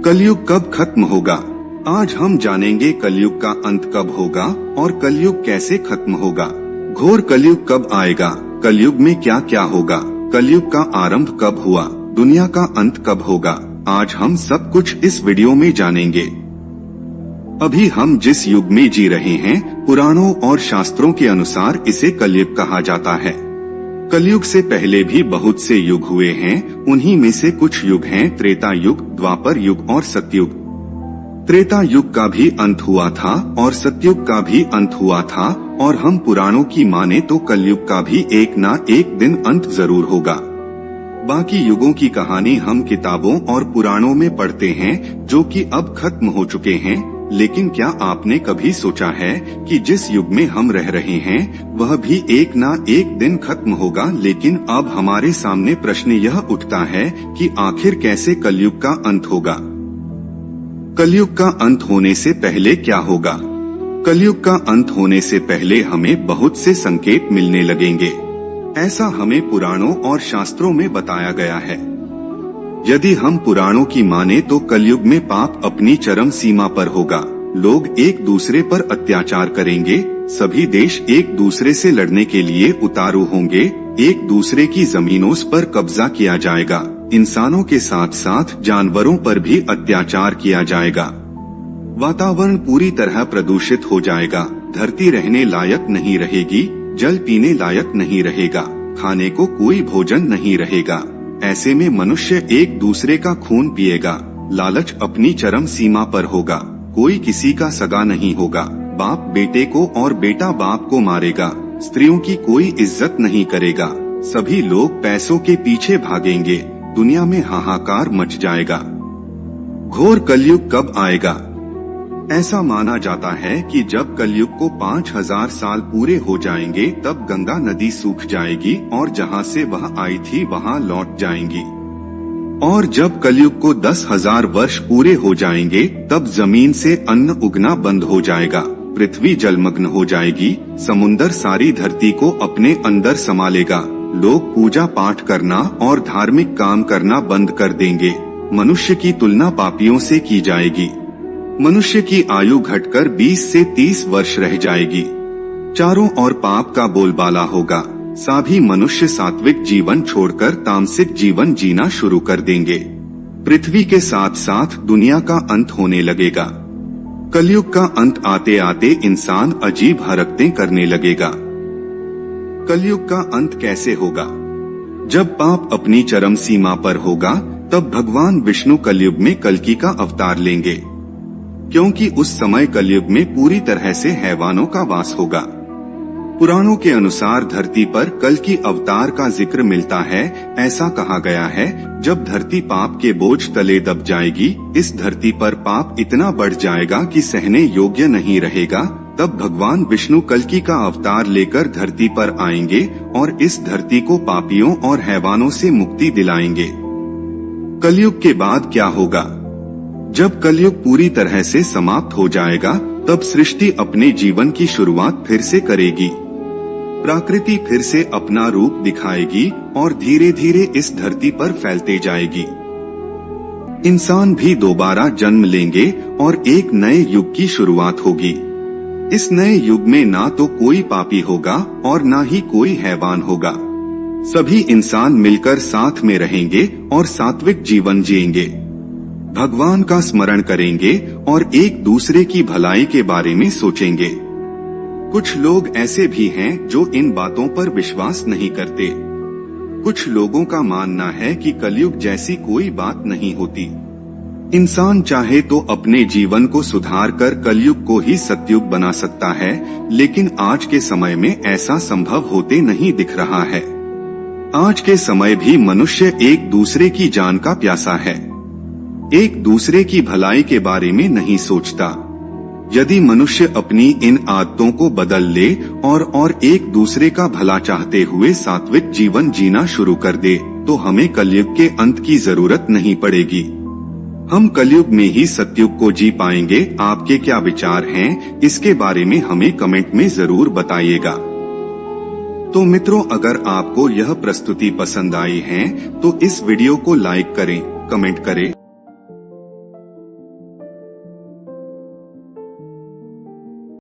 कलयुग कब खत्म होगा? आज हम जानेंगे कलयुग का अंत कब होगा और कलयुग कैसे खत्म होगा। घोर कलयुग कब आएगा? कलयुग में क्या क्या होगा? कलयुग का आरंभ कब हुआ? दुनिया का अंत कब होगा? आज हम सब कुछ इस वीडियो में जानेंगे। अभी हम जिस युग में जी रहे हैं, पुराणों और शास्त्रों के अनुसार इसे कलयुग कहा जाता है। कलयुग से पहले भी बहुत से युग हुए हैं। उन्हीं में से कुछ युग हैं त्रेता युग, द्वापर युग और सतयुग। त्रेता युग का भी अंत हुआ था और सतयुग का भी अंत हुआ था, और हम पुराणों की माने तो कलयुग का भी एक ना एक दिन अंत जरूर होगा। बाकी युगों की कहानी हम किताबों और पुराणों में पढ़ते हैं, जो कि अब खत्म हो चुके हैं। लेकिन क्या आपने कभी सोचा है कि जिस युग में हम रह रहे हैं वह भी एक ना एक दिन खत्म होगा? लेकिन अब हमारे सामने प्रश्न यह उठता है कि आखिर कैसे कलयुग का अंत होगा? कलयुग का अंत होने से पहले क्या होगा? कलयुग का अंत होने से पहले हमें बहुत से संकेत मिलने लगेंगे। ऐसा हमें पुराणों और शास्त्रों में बताया गया है। यदि हम पुराणों की माने तो कलयुग में पाप अपनी चरम सीमा पर होगा। लोग एक दूसरे पर अत्याचार करेंगे, सभी देश एक दूसरे से लड़ने के लिए उतारू होंगे, एक दूसरे की जमीनों पर कब्जा किया जाएगा, इंसानों के साथ साथ जानवरों पर भी अत्याचार किया जाएगा। वातावरण पूरी तरह प्रदूषित हो जाएगा, धरती रहने लायक नहीं रहेगी, जल पीने लायक नहीं रहेगा, खाने को कोई भोजन नहीं रहेगा। ऐसे में मनुष्य एक दूसरे का खून पिएगा, लालच अपनी चरम सीमा पर होगा, कोई किसी का सगा नहीं होगा, बाप बेटे को और बेटा बाप को मारेगा, स्त्रियों की कोई इज्जत नहीं करेगा, सभी लोग पैसों के पीछे भागेंगे, दुनिया में हाहाकार मच जाएगा। घोर कलयुग कब आएगा? ऐसा माना जाता है कि जब कलयुग को 5000 साल पूरे हो जाएंगे तब गंगा नदी सूख जाएगी और जहां से वह आई थी वहां लौट जाएंगी। और जब कलयुग को 10,000 वर्ष पूरे हो जाएंगे तब जमीन से अन्न उगना बंद हो जाएगा, पृथ्वी जलमग्न हो जाएगी, समुन्दर सारी धरती को अपने अंदर समा लेगा, लोग पूजा पाठ करना और धार्मिक काम करना बंद कर देंगे, मनुष्य की तुलना पापियों से की जाएगी, मनुष्य की आयु घटकर 20 से 30 वर्ष रह जाएगी, चारों ओर पाप का बोलबाला होगा, सभी मनुष्य सात्विक जीवन छोड़कर तामसिक जीवन जीना शुरू कर देंगे। पृथ्वी के साथ साथ दुनिया का अंत होने लगेगा। कलयुग का अंत आते आते इंसान अजीब हरकतें करने लगेगा। कलयुग का अंत कैसे होगा? जब पाप अपनी चरम सीमा पर होगा तब भगवान विष्णु कलयुग में कल्कि का अवतार लेंगे, क्योंकि उस समय कलयुग में पूरी तरह से हैवानों का वास होगा। पुराणों के अनुसार धरती पर कल्कि अवतार का जिक्र मिलता है। ऐसा कहा गया है, जब धरती पाप के बोझ तले दब जाएगी, इस धरती पर पाप इतना बढ़ जाएगा कि सहने योग्य नहीं रहेगा, तब भगवान विष्णु कल्कि का अवतार लेकर धरती पर आएंगे और इस धरती को पापियों और हैवानों से मुक्ति दिलाएंगे। कलयुग के बाद क्या होगा? जब कलयुग पूरी तरह से समाप्त हो जाएगा तब सृष्टि अपने जीवन की शुरुआत फिर से करेगी, प्रकृति फिर से अपना रूप दिखाएगी और धीरे धीरे इस धरती पर फैलते जाएगी। इंसान भी दोबारा जन्म लेंगे और एक नए युग की शुरुआत होगी। इस नए युग में ना तो कोई पापी होगा और ना ही कोई हैवान होगा, सभी इंसान मिलकर साथ में रहेंगे और सात्विक जीवन जिएंगे, भगवान का स्मरण करेंगे और एक दूसरे की भलाई के बारे में सोचेंगे। कुछ लोग ऐसे भी हैं जो इन बातों पर विश्वास नहीं करते। कुछ लोगों का मानना है कि कलयुग जैसी कोई बात नहीं होती। इंसान चाहे तो अपने जीवन को सुधार कर कलयुग को ही सतयुग बना सकता है, लेकिन आज के समय में ऐसा संभव होते नहीं दिख रहा है। आज के समय भी मनुष्य एक दूसरे की जान का प्यासा है, एक दूसरे की भलाई के बारे में नहीं सोचता। यदि मनुष्य अपनी इन आदतों को बदल ले और एक दूसरे का भला चाहते हुए सात्विक जीवन जीना शुरू कर दे, तो हमें कलयुग के अंत की जरूरत नहीं पड़ेगी। हम कलयुग में ही सतयुग को जी पाएंगे। आपके क्या विचार हैं, इसके बारे में हमें कमेंट में जरूर बताइएगा। तो मित्रों, अगर आपको यह प्रस्तुति पसंद आई है तो इस वीडियो को लाइक करें, कमेंट करें